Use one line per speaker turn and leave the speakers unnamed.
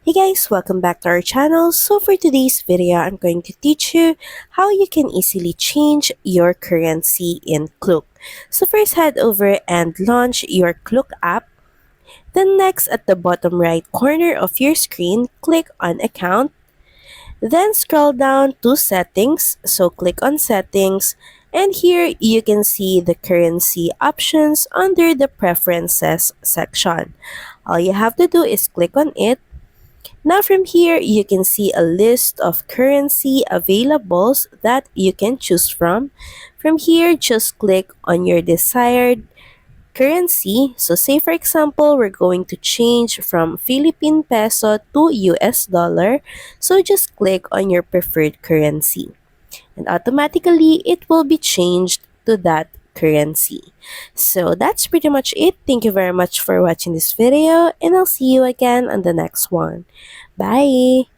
Hey guys, welcome back to our channel. So for today's video, I'm going to teach you how you can easily change your currency in Klook. So first head over and launch your Klook app. Then next at the bottom right corner of your screen, click on account. Then scroll down to settings. So click on settings. And here you can see the currency options under the preferences section. All you have to do is click on it. Now from here, you can see a list of currency availables that you can choose from. From here, just click on your desired currency. So say for example, we're going to change from Philippine peso to US dollar. So just click on your preferred currency. And automatically, it will be changed to that currency. So that's pretty much it. Thank you very much for watching this video, and I'll see you again on the next one. Bye!